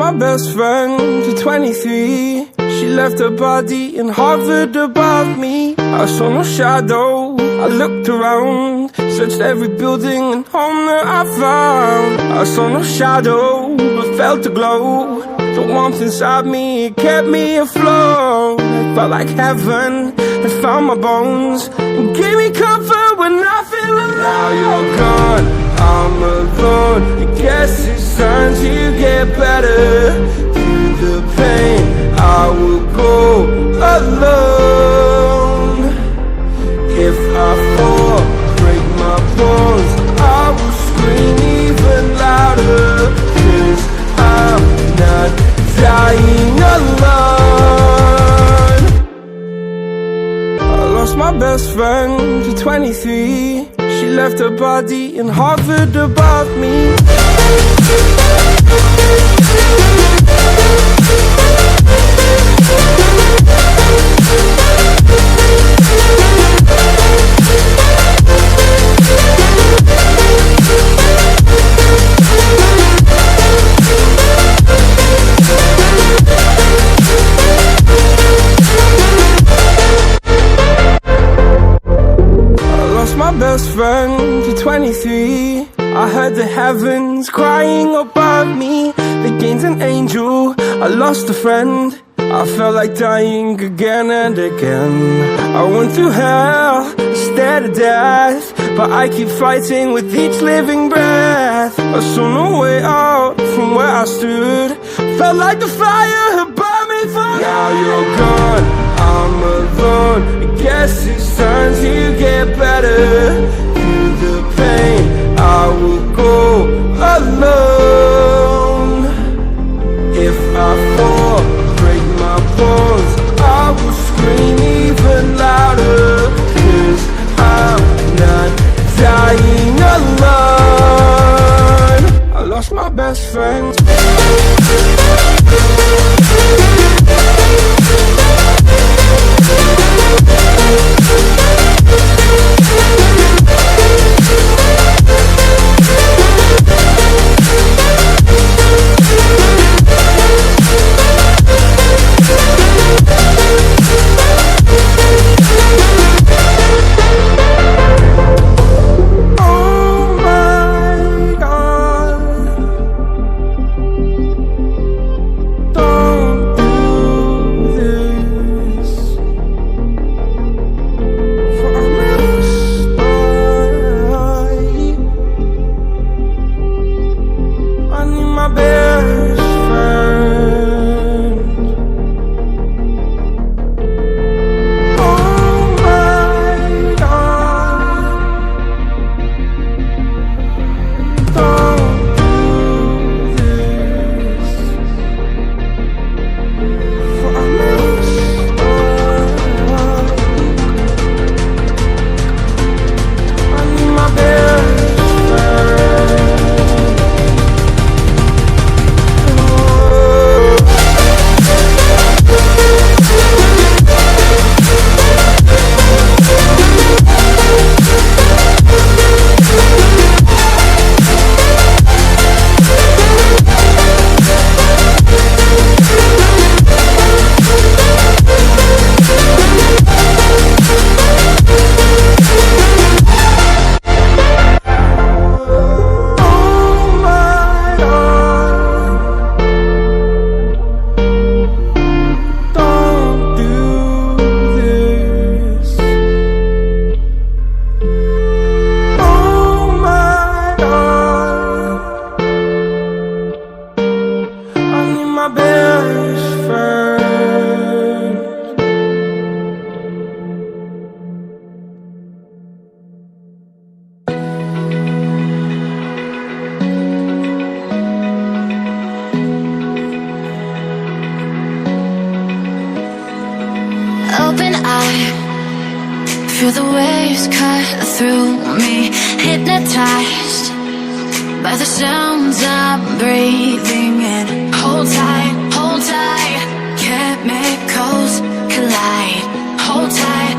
my best friend to 23. She left her body and hovered above me. I saw no shadow, I looked around, searched every building and home that I found. I saw no shadow, but felt a glow. The warmth inside me, it kept me afloat. It felt like heaven had found my bones and gave me comfort when I feel alone. Now you're gone, I'm alone. I guess it's time to get better. Through the pain, I will go alone. If I fall, break my bones, I will scream even louder. 'Cause I'm not dying alone. I lost my best friend to 23. She left her body and hovered above me. My best friend to 23. I heard the heavens crying above me. They gained an angel, I lost a friend. I felt like dying again and again. I went through hell, stared at death, but I keep fighting with each living breath. I saw no way out from where I stood. Felt like the fire had burned me through. Now you're gone, I'm alone. I guess it's time to get better. Through the pain, I will go alone. If I fall, break my bones, I will scream even louder. 'Cause I'm not dying alone. I lost my best friend. Feel the waves cut through me, hypnotized by the sounds I'm breathing in. Hold tight, chemicals collide. Hold tight,